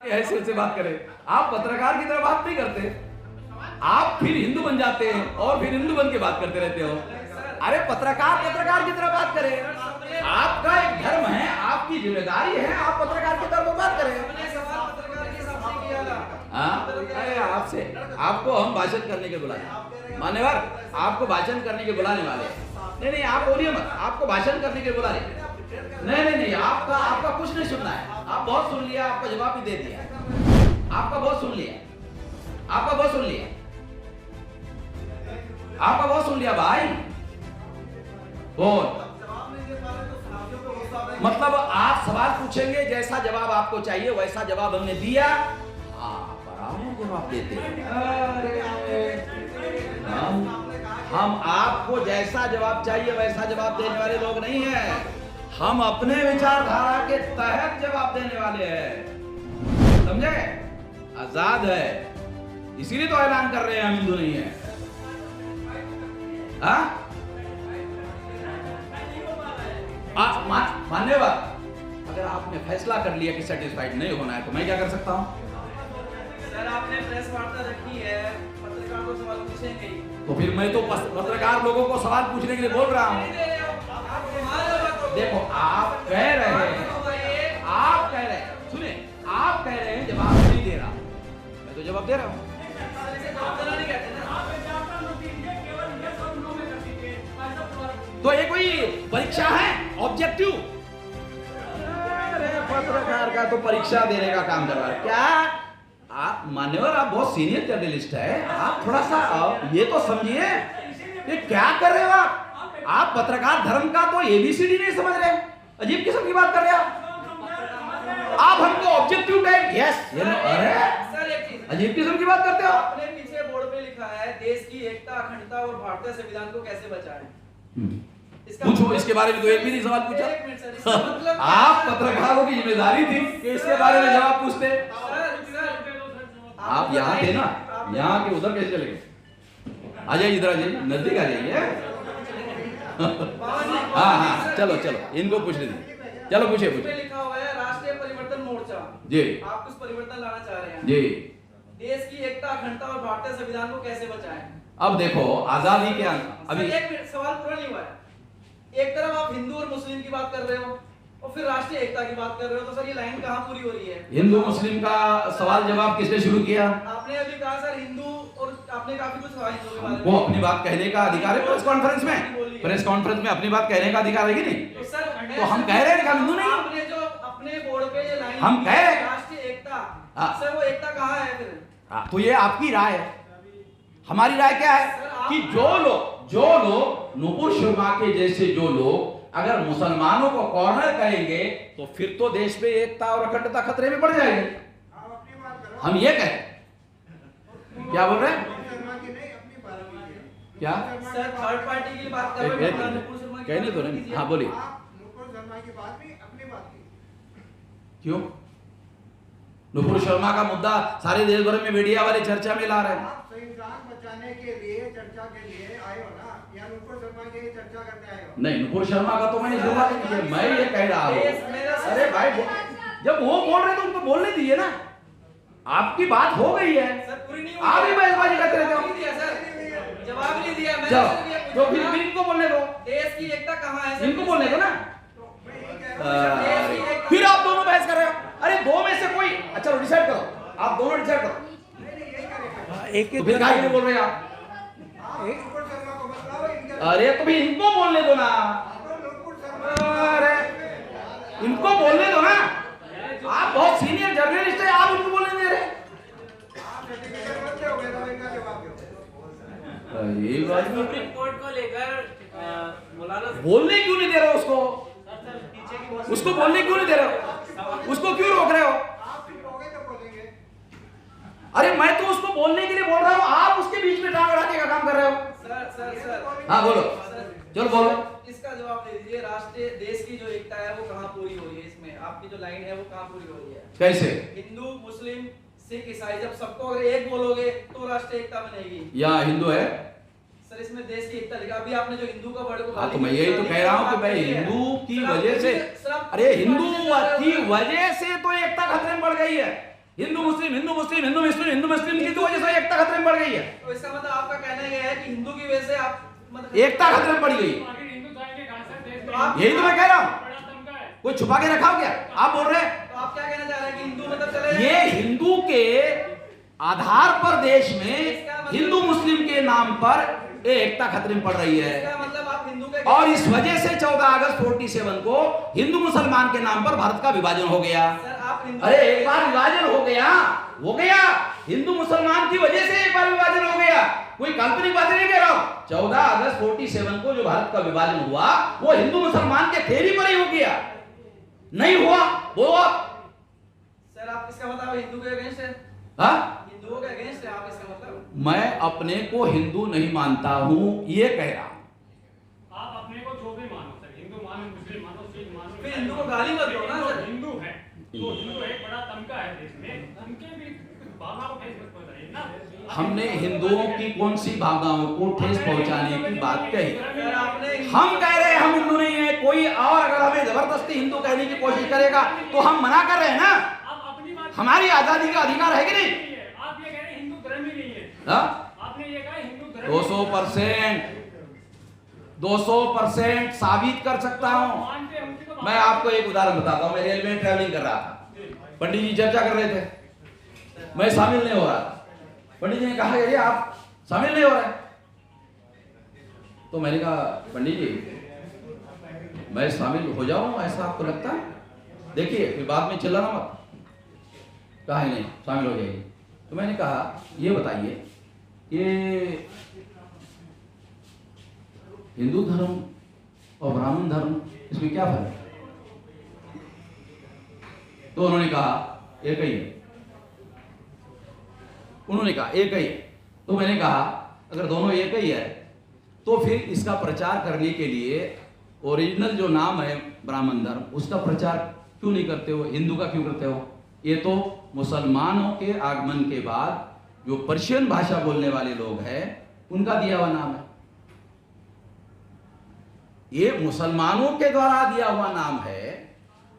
ऐसे ऐसे बात करें। आप पत्रकार की तरह बात नहीं करते, आप फिर हिंदू बन जाते हैं और फिर हिंदू बन के बात करते रहते हो। अरे पत्रकार पत्रकार की तरह बात करें, आपका एक धर्म है, आपकी जिम्मेदारी है, आप पत्रकार की तरह बात करें। अरे आपसे आपको हम भाषण करने के बुलाए, मान्यवर आपको भाषण करने के बुलाने वाले। नहीं नहीं आप बोलिए मत, आपको भाषण करने के बुला रहे। नहीं नहीं नहीं आपका कुछ नहीं सुनना है, आप बहुत सुन लिया, आपका जवाब भी दे दिया, आपका बहुत सुन लिया, आपका बहुत सुन लिया, आपका बहुत सुन लिया भाई। बोल मतलब आप सवाल पूछेंगे, जैसा जवाब आपको चाहिए वैसा जवाब हमने दिया। जवाब देते हम आपको जैसा जवाब चाहिए वैसा जवाब देने वाले लोग नहीं हैं, हम अपने विचारधारा के तहत जवाब देने वाले हैं, समझे? आजाद है, इसीलिए तो ऐलान कर रहे हैं हम हिंदू नहीं है। मान्यवर, अगर आपने फैसला कर लिया कि सेटिस्फाइड नहीं होना है तो मैं क्या कर सकता हूं? सर आपने प्रेस वार्ता रखी है, पत्रकार को सवाल पूछेंगे, तो फिर मैं तो पत्रकार लोगों को सवाल पूछने के लिए बोल रहा हूँ। देखो आप कह रहे हैं, सुने, आप कह रहे हैं जवाब नहीं दे रहा, मैं तो जवाब दे रहा हूँ। तो ये कोई परीक्षा है ऑब्जेक्टिव? अरे पत्रकार का तो परीक्षा देने का काम कर रहा है क्या? आप मान्यवर, आप बहुत सीनियर जर्नलिस्ट है, आप थोड़ा सा ये तो समझिए ये क्या कर रहे हो आप पत्रकार धर्म का तो एबीसीडी नहीं समझ रहे, अजीब किस्म की बात कर रहे हो आप हमको ऑब्जेक्टिव टाइप। यस, अरे अजीब किस्म की बात करते हो। आपने पीछे बोर्ड पे लिखा है देश की एकता, अखंडता और भारतीय संविधान को कैसे बचाएं। पूछो, इसके बारे में तो एक भी नहीं सवाल पूछा। मतलब आप पत्रकारों की जिम्मेदारी थी कि इसके बारे में जवाब पूछते। आप यहाँ थे ना, यहाँ के उधर कैसे चले गए? आ जाइए, इधर आ जाइए, नजदीक आ जाइए। हाँ चलो चलो, इनको पूछ लीजिए, चलो पूछे पूछे। लिखा हुआ है राष्ट्रीय परिवर्तन मोर्चा जी, आप कुछ परिवर्तन लाना चाह रहे हैं जी। देश की एकता, अखंडता और भारतीय संविधान को कैसे बचाएं? अब देखो आजादी के अभी एक मिनट, सवाल पूरा नहीं हुआ है। एक तरफ आप हिंदू और मुस्लिम की बात कर रहे हो और फिर राष्ट्रीय एकता की बात कर रहे हो, तो सर ये लाइन कहाँ पूरी हो रही है? हिंदू मुस्लिम का सवाल जवाब किसने शुरू किया? आपने अभी कहा सर हिंदू, और आपने काफी कुछ कहा हिंदू के बारे में। वो अपनी बात कहने का अधिकार है प्रेस कॉन्फ्रेंस में, प्रेस कॉन्फ्रेंस में अपनी बात कहने का अधिकार है कि नहीं? तो सर तो हम कह रहे हैं कि हम हिंदू नहीं, आपने जो अपने बोर्ड पे ये लाइन हम कह रहे हैं राष्ट्रीय एकता, सर वो एकता कहाँ है फिर? तो ये आपकी राय है, हमारी राय क्या है कि जो लोग नुपुर शर्मा के जैसे जो लोग अगर मुसलमानों को कॉर्नर करेंगे तो फिर तो देश में एकता और अखंडता खतरे में पड़ जाएगी। हम ये कहें, क्या बोल रहे हैं? क्या सर थर्ड पार्टी की बात कर रहे हैं, कहने तो नहीं। हाँ बोलिए। क्यों? नुपुर शर्मा का मुद्दा सारे देश भर में मीडिया वाले चर्चा में ला रहे हैं। बचाने के लिए, चर्चा के लिए आए हो ना, या नुपुर शर्मा की चर्चा करने आए हो? नहीं, नुपुर शर्मा का तो मैंने शुरुआत नहीं किया, मैं ये कह रहा हूँ। अरे भाई जब वो बोल रहे तो उनको बोलने दीजिए ना, आपकी बात हो गई है, आप ही बहसबाजी करते रहते हो। जवाब नहीं दिया मैंने, चलो तो फिर इनको बोलने दो, देश की एकता कहाँ है? इनको बोलने दो ना। फिर आप दोनों बहस कर रहे हो। अरे दो में से कोई, अच्छा डिसाइड करो, आप दोनों डिसाइड करो। एक तो फिर क्या बोल रहे हैं आप? अरे तो भी इनको बोलने दो ना, अरे इनको बोलने दो ना, आप बहुत सीनियर जर्नलिस्ट है, आप इनको बोलने दे रहे। ये बात सुप्रीम कोर्ट को लेकर बोलने क्यों नहीं दे रहे हो उसको बोलने क्यों नहीं दे रहे हो? उसको क्यों रोक रहे हो? अरे मैं तो उसको बोलने के लिए बोल रहा हूँ, आप उसके बीच में टांग अड़ाने का काम कर रहे हो। सर हाँ बोलो, चलो बोलो। इसका जवाब दे दीजिए, राष्ट्रीय देश की जो एकता है वो कहाँ पूरी हो रही है? इसमें आपकी जो लाइन है वो कहाँ पूरी हो रही है? कैसे? हिंदू, मुस्लिम, सिख, ईसाई, जब सबको अगर एक बोलोगे तो राष्ट्रीय एकता बनेगी। या हिंदू है सर, इसमें देश की एकता लिखा। अभी आपने जो हिंदू का वर्ड को, हाँ तो मैं यही तो कह रहा हूँ कि भाई हिंदू की वजह से, अरे हिंदू की वजह से तो एकता खतरे में पड़ गई है। हिंदू मुस्लिम हिंदू मुस्लिम हिंदू मुस्लिम हिंदू मुस्लिम की तो वजह से एकता खतरे में पड़ गई है। तो इसका मतलब आपका कहना यह है कि हिंदू की वजह से आप मतलब एकता खतरे में पड़ गई है। तो आप यही तो मैं कह रहा हूं, कोई छुपा के रखा हो क्या? आप बोल रहे हैं तो आप क्या कहना चाह रहे हैं कि हिंदू मतलब चले ये हिंदू के आधार पर देश में हिंदू मुस्लिम के नाम पर एकता खतरे में पड़ रही है। इसका मतलब आप हिंदू के और इस वजह से 14 अगस्त 47 को हिंदू मुसलमान के नाम पर भारत का विभाजन हो गया। सर आप हिंदू अरे एक बार विभाजन हो गया हिंदू मुसलमान की वजह से एक बार विभाजन हो गया। कोई काल्पनिक बात नहीं कह रहा हूं। 14 अगस्त 47 को जो भारत का विभाजन हुआ वो हिंदू मुसलमान के थ्योरी पर ही हो गया, नहीं हुआ वो सर आप इसका मतलब हिंदू के अगेंस्ट है? हाँ? हिंदुओं के अगेंस्ट है आप इसका मतलब? मैं अपने को हिंदू नहीं मानता हूं ये कह रहा हूं। आप अपने को जो भी मानो सर, हिंदू मानो, मुस्लिम मानो, सिख मानो, फिर हिंदू को गाली मत दो ना सर। हिंदू है तो हिंदू एक बड़ा तबका है देश में, उनके भी भावना को ठेस मत पहुंचाइए ना। हमने हिंदुओं की कौन सी भावनाओं को ठेस पहुंचाने की बात कही? सर आपने हम कह रहे हैं हम हिंदू नहीं है, कोई और अगर हमें जबरदस्ती हिंदू कहने की कोशिश करेगा तो हम मना कर रहे हैं ना। आप अपनी बात हमारी आजादी का अधिकार है कि नहीं? आप ये कह रहे हैं हिंदू धर्म ही नहीं है। हाँ? आपने ये कहा हिंदू धर्म 200% साबित कर सकता हूं। मानते हैं, उनकी तो मैं आपको एक उदाहरण बताता हूं। मैं रेलवे में ट्रैवलिंग कर रहा था, पंडित जी चर्चा कर रहे थे, मैं शामिल नहीं हो रहा था। पंडित जी ने कहा ये आप शामिल नहीं हो रहे। तो मैंने कहा पंडित जी मैं शामिल हो जाऊं ऐसा आपको लगता है? देखिए फिर बाद में चिल्लाना मत। कहा नहीं शामिल हो जाइए। तो मैंने कहा ये बताइए कि हिंदू धर्म और ब्राह्मण धर्म इसमें क्या फर्क है? तो उन्होंने कहा एक ही है। उन्होंने कहा एक ही है। तो मैंने कहा अगर दोनों एक ही है तो फिर इसका प्रचार करने के लिए ओरिजिनल जो नाम है ब्राह्मण धर्म उसका प्रचार क्यों नहीं करते हो, हिंदू का क्यों करते हो? ये तो मुसलमानों के आगमन के बाद जो पर्शियन भाषा बोलने वाले लोग हैं उनका दिया हुआ नाम है। ये मुसलमानों के द्वारा दिया हुआ नाम है।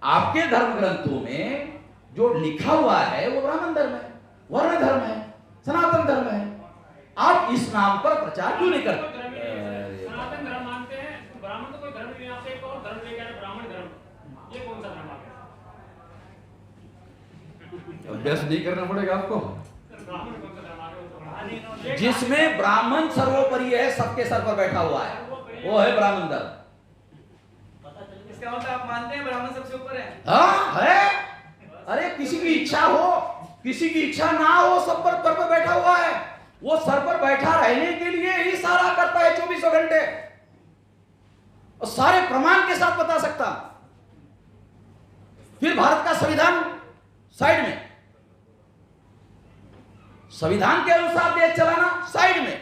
आपके धर्म ग्रंथों में जो लिखा हुआ है वो ब्राह्मण धर्म है, वर्ण धर्म है, सनातन धर्म है। आप इस नाम पर प्रचार क्यों नहीं करते? सनातन धर्म मानते हैं, ब्राह्मण तो कोई धर्म नहीं। आपसे एक और धर्म लेकर आए ब्राह्मण धर्म, ये कौन सा धर्म आ गया? अभ्यास नहीं करना पड़ेगा आपको। ब्राह्मण कौन सा धर्म आ गया? जिसमें ब्राह्मण सर्वोपरि है, सबके सर पर बैठा हुआ है, वो है ब्राह्मण धर्म। इसका मतलब आप मानते हैं ब्राह्मण सबसे ऊपर है? हाँ है। अरे किसी की इच्छा हो, किसी की इच्छा ना हो, सब पर सर पर बैठा हुआ है। वो सर पर बैठा रहने के लिए ही सारा करता है 24 घंटे, और सारे प्रमाण के साथ बता सकता। फिर भारत का संविधान साइड में, संविधान के अनुसार देश चलाना साइड में।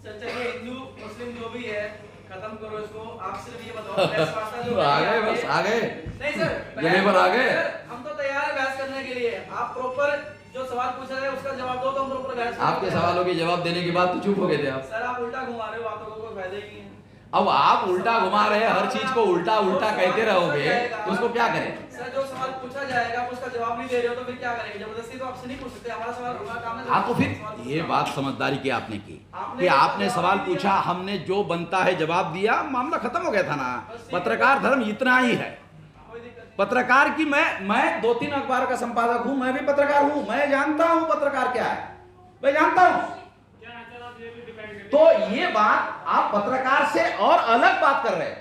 सर चलिए हिंदू मुस्लिम जो भी है खत्म करो इसको। आप सिर्फ ये बताओ बहस वार्ता जो आ गए बस आ गए। नहीं सर जगह पर आ गए। सर, हम तो तैयार है बहस करने के लिए। आप प्रॉपर जो सवाल पूछा है उसका जवाब दो तो हम प्रॉपर बहस करेंगे। आपके सवालों के जवाब देने के बाद तो चुप हो गए थे आप। सर आप उल्टा घुमा रहे हो, बातों को कोई फायदा ही नहीं है। अब आप उल्टा घुमा रहे हैं, हर चीज को उल्टा उल्टा कहते रहोगे तो उसको क्या करें? सर जो सवाल पूछा जाएगा आप उसका जवाब नहीं दे रहे हो तो फिर क्या करेंगे? जबरदस्ती तो आपसे नहीं पूछ सकते। हमारा सवाल हमारा काम है। हाँ तो फिर ये बात समझदारी की आपने की कि आपने सवाल पूछा, हमने जो बनता है जवाब दिया, मामला खत्म हो गया था ना। पत्रकार धर्म इतना ही है। पत्रकार की मैं 2-3 अखबार का संपादक हूं, मैं भी पत्रकार हूं, मैं जानता हूं पत्रकार क्या है, मैं जानता हूं। तो ये बात आप पत्रकार से और अलग बात कर रहे हैं,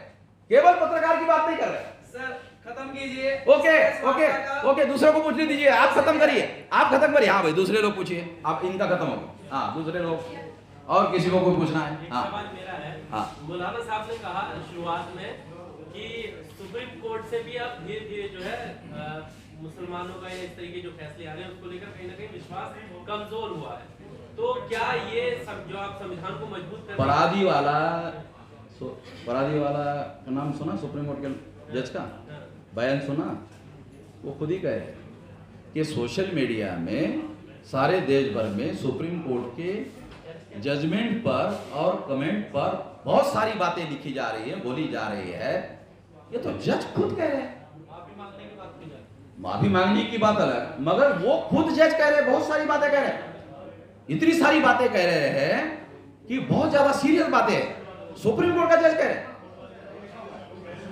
केवल पत्रकार की बात नहीं कर रहे। सर खत्म कीजिए। ओके ओके ओके, दूसरे को पूछने दीजिए। आप खत्म करिए, आप खत्म करिए। हाँ भाई दूसरे लोग पूछिए, आप इनका खत्म हो गया। हाँ दूसरे लोग और किसी को कोई पूछना है? हाँ सवाल मेरा है। हाँ मौलाना साहब ने कहा शुरुआत में कि सुप्रीम कोर्ट से भी अब धीरे धीरे जो है मुसलमानों का इस तरीके जो फैसले आ रहे हैं उसको लेकर कहीं ना कहीं विश्वास कमजोर हुआ है। तो क्या ये सब जो आप संविधान को मजबूत कर परादी वाला का नाम सुना? सुप्रीम कोर्ट के जज का बयान सुना? वो खुद ही कह रहे कि सोशल मीडिया में सारे देश भर में सुप्रीम कोर्ट के जजमेंट पर और कमेंट पर बहुत सारी बातें लिखी जा रही है, बोली जा रही है। ये तो जज खुद कह रहे हैं। माफी मांगने की बात अलग, मगर वो खुद जज कह रहे, बहुत सारी बातें कह रहे हैं, इतनी सारी बातें कह रहे हैं कि बहुत ज्यादा सीरियस बातें हैं। सुप्रीम कोर्ट का जज कह रहे हैं,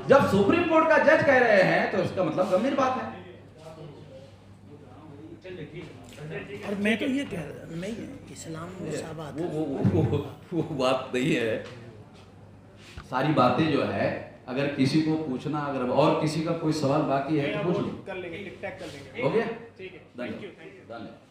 जब सुप्रीम कोर्ट का जज कह रहे हैं तो इसका मतलब गंभीर बात है। और मैं तो ये कह रहा नहीं है इस्लाम मुसावात वो बात नहीं है। सारी बातें जो है, अगर किसी को पूछना, अगर और किसी का कोई सवाल बाकी है तो पूछ लो। कर लेंगे, टिक टैक कर लेंगे। हो गया? ठीक है, धन्यवाद। Thank you. धन्यवाद।